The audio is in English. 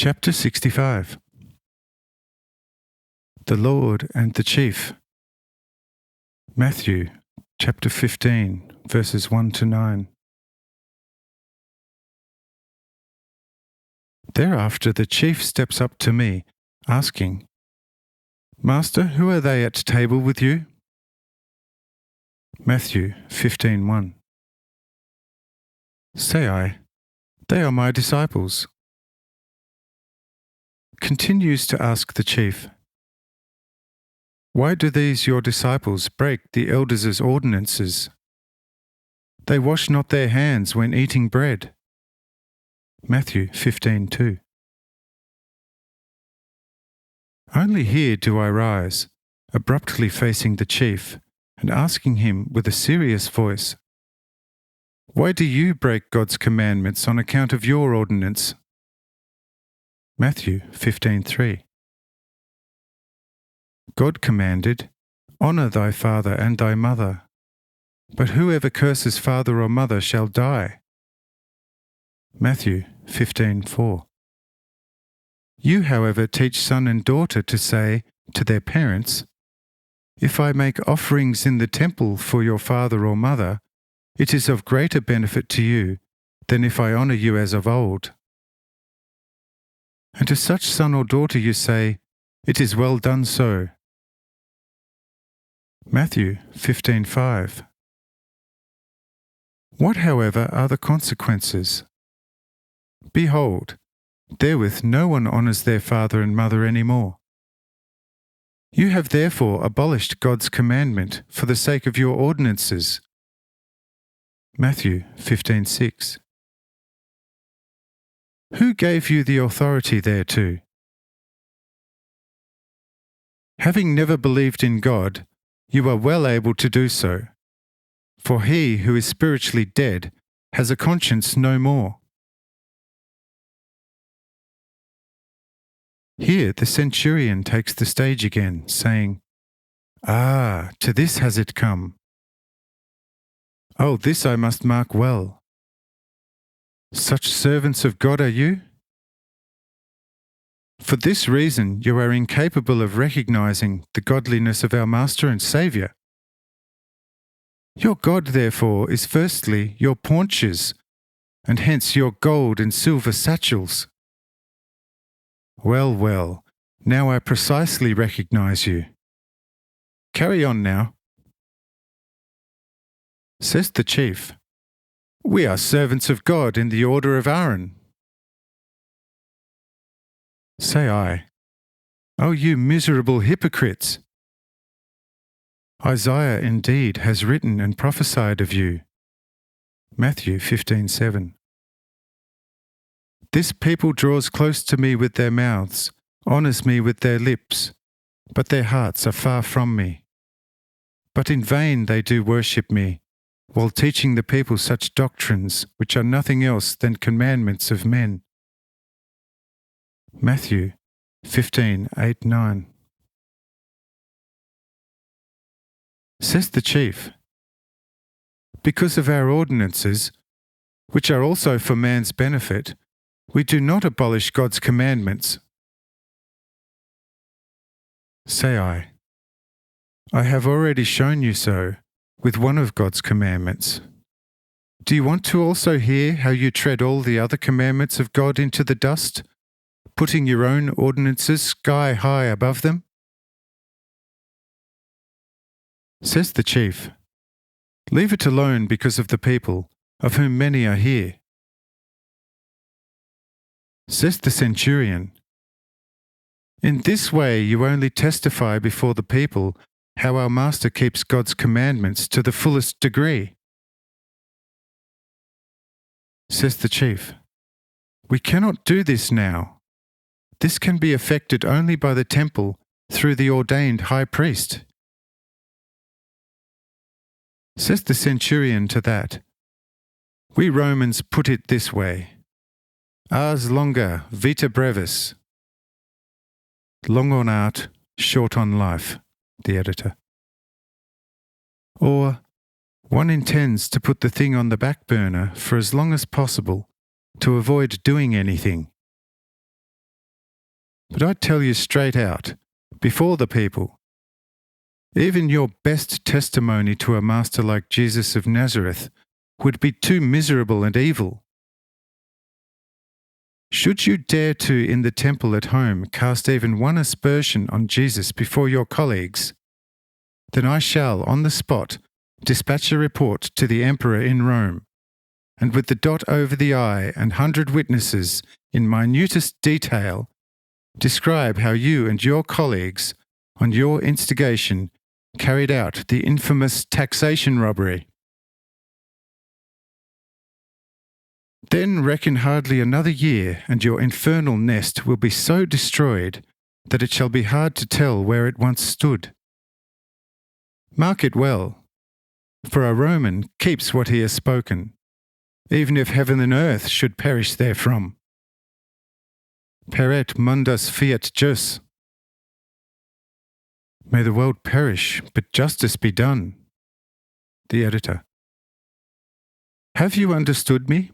Chapter 65. The Lord and the Chief. Matthew, chapter 15, verses 1 to 9. Thereafter the chief steps up to me, asking, Master, who are they at table with you? Matthew 15:1. Say I, they are my disciples. Continues to ask the chief, Why do these your disciples break the elders' ordinances? They wash not their hands when eating bread. Matthew 15:2. Only here do I rise, abruptly facing the chief, and asking him with a serious voice, Why do you break God's commandments on account of your ordinance? Matthew 15:3. God commanded, Honour thy father and thy mother, but whoever curses father or mother shall die. Matthew 15:4. You, however, teach son and daughter to say to their parents, If I make offerings in the temple for your father or mother, it is of greater benefit to you than if I honour you as of old. And to such son or daughter you say, It is well done so. Matthew 15:5. What, however, are the consequences? Behold, therewith no one honours their father and mother any more. You have therefore abolished God's commandment for the sake of your ordinances. Matthew 15:6. Who gave you the authority thereto? Having never believed in God, you are well able to do so. For he who is spiritually dead has a conscience no more. Here the centurion takes the stage again, saying, Ah, to this has it come. Oh, this I must mark well. Such servants of God are you? For this reason you are incapable of recognizing the godliness of our Master and Saviour. Your God, therefore, is firstly your paunches, and hence your gold and silver satchels. Well, well, now I precisely recognize you. Carry on now. Says the chief, We are servants of God in the order of Aaron. Say I, O you miserable hypocrites! Isaiah indeed has written and prophesied of you. Matthew 15:7. This people draws close to me with their mouths, honours me with their lips, but their hearts are far from me. But in vain they do worship me, while teaching the people such doctrines which are nothing else than commandments of men. Matthew 15:8-9. Says the chief, Because of our ordinances, which are also for man's benefit, we do not abolish God's commandments. Say I have already shown you so with one of God's commandments. Do you want to also hear how you tread all the other commandments of God into the dust, putting your own ordinances sky high above them? Says the chief, Leave it alone because of the people, of whom many are here. Says the centurion, In this way you only testify before the people how our Master keeps God's commandments to the fullest degree. Says the chief, We cannot do this now. This can be effected only by the temple through the ordained high priest. Says the centurion to that, We Romans put it this way, Ars longa, vita brevis. Long on art, short on life, the editor. Or, one intends to put the thing on the back burner for as long as possible to avoid doing anything. But I tell you straight out, before the people, even your best testimony to a master like Jesus of Nazareth would be too miserable and evil. Should you dare to, in the temple at home, cast even one aspersion on Jesus before your colleagues, then I shall, on the spot, dispatch a report to the emperor in Rome, and with the dot over the I and 100 witnesses in minutest detail, describe how you and your colleagues, on your instigation, carried out the infamous taxation robbery. Then reckon hardly another year, and your infernal nest will be so destroyed that it shall be hard to tell where it once stood. Mark it well, for a Roman keeps what he has spoken, even if heaven and earth should perish therefrom. Peret mundus fiat jus. May the world perish, but justice be done. The Editor. Have you understood me?